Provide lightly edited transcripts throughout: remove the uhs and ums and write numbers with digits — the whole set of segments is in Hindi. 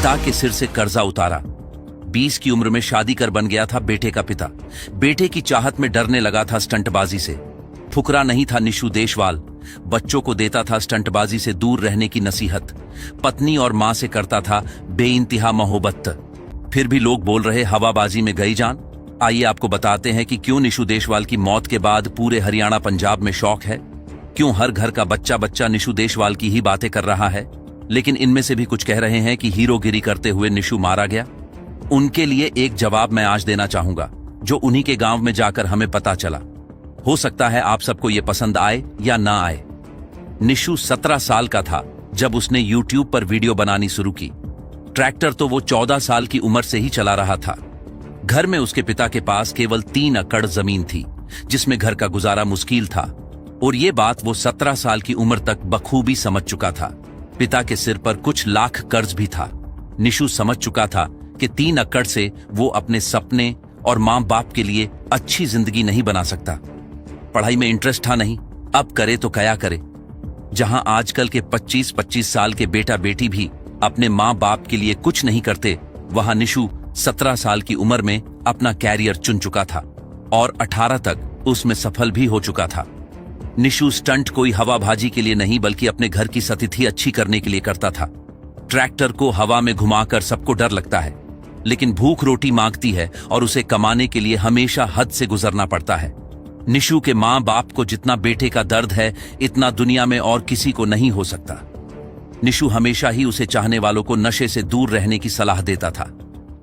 पिता के सिर से कर्जा उतारा। 20 की उम्र में शादी कर बन गया था बेटे का पिता। बेटे की चाहत में डरने लगा था स्टंटबाजी से। फुकरा नहीं था निशु देशवाल, बच्चों को देता था स्टंटबाजी से दूर रहने की नसीहत। पत्नी और मां से करता था बेइंतहा मोहब्बत। फिर भी लोग बोल रहे हवाबाजी में गई जान। आइए आपको बताते हैं कि क्यों निशु देशवाल की मौत के बाद पूरे हरियाणा पंजाब में शौक है, क्यों हर घर का बच्चा बच्चा निशु देशवाल की ही बातें कर रहा है। लेकिन इनमें से भी कुछ कह रहे हैं कि हीरोगिरी करते हुए निशु मारा गया। उनके लिए एक जवाब मैं आज देना चाहूंगा, जो उन्हीं के गांव में जाकर हमें पता चला। हो सकता है आप सबको यह पसंद आए या ना आए। निशु 17 साल का था जब उसने YouTube पर वीडियो बनानी शुरू की। ट्रैक्टर तो वो 14 साल की उम्र से ही चला रहा था। घर में उसके पिता के पास केवल 3 एकड़ जमीन थी, जिसमें घर का गुजारा मुश्किल था, और ये बात वो 17 साल की उम्र तक बखूबी समझ चुका था। पिता के सिर पर कुछ लाख कर्ज भी था। निशु समझ चुका था कि 3 एकड़ से वो अपने सपने और मां बाप के लिए अच्छी जिंदगी नहीं बना सकता। पढ़ाई में इंटरेस्ट था नहीं, अब करे तो क्या करे। जहां आजकल के 25-25 साल के बेटा बेटी भी अपने मां बाप के लिए कुछ नहीं करते, वहां निशु 17 साल की उम्र में अपना कैरियर चुन चुका था और 18 तक उसमें सफल भी हो चुका था। निशु स्टंट कोई हवाबाजी के लिए नहीं, बल्कि अपने घर की स्थिति अच्छी करने के लिए करता था। ट्रैक्टर को हवा में घुमाकर सबको डर लगता है, लेकिन भूख रोटी मांगती है और उसे कमाने के लिए हमेशा हद से गुजरना पड़ता है। निशु के मां बाप को जितना बेटे का दर्द है, इतना दुनिया में और किसी को नहीं हो सकता। निशु हमेशा ही उसे चाहने वालों को नशे से दूर रहने की सलाह देता था।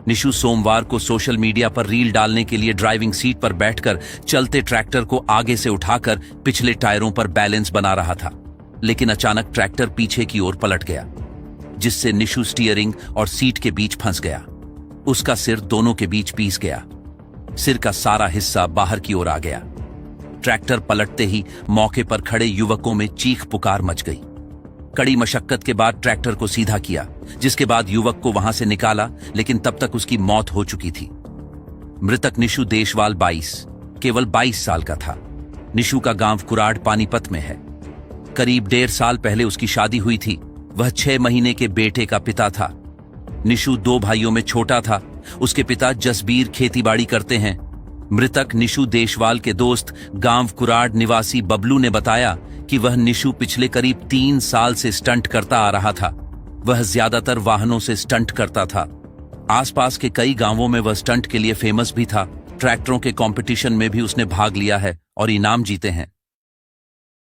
निशु सोमवार को सोशल मीडिया पर रील डालने के लिए ड्राइविंग सीट पर बैठकर चलते ट्रैक्टर को आगे से उठाकर पिछले टायरों पर बैलेंस बना रहा था, लेकिन अचानक ट्रैक्टर पीछे की ओर पलट गया, जिससे निशु स्टीयरिंग और सीट के बीच फंस गया। उसका सिर दोनों के बीच पीस गया। सिर का सारा हिस्सा बाहर की ओर आ गया। ट्रैक्टर पलटते ही मौके पर खड़े युवकों में चीख पुकार मच गई। कड़ी मशक्कत के बाद ट्रैक्टर को सीधा किया, जिसके बाद युवक को वहां से निकाला, लेकिन तब तक उसकी मौत हो चुकी थी। मृतक निशु देशवाल केवल 22 साल का था। निशु का गांव कुराड़ पानीपत में है। करीब 1.5 साल पहले उसकी शादी हुई थी। वह 6 महीने के बेटे का पिता था। निशु 2 भाइयों में छोटा था। उसके पिता जसबीर खेतीबाड़ी करते हैं। मृतक निशु देशवाल के दोस्त गांव कुराड़ निवासी बबलू ने बताया कि वह निशु पिछले करीब 3 साल से स्टंट करता आ रहा था। वह ज्यादातर वाहनों से स्टंट करता था। आसपास के कई गांवों में वह स्टंट के लिए फेमस भी था। ट्रैक्टरों के कंपटीशन में भी उसने भाग लिया है और इनाम जीते हैं।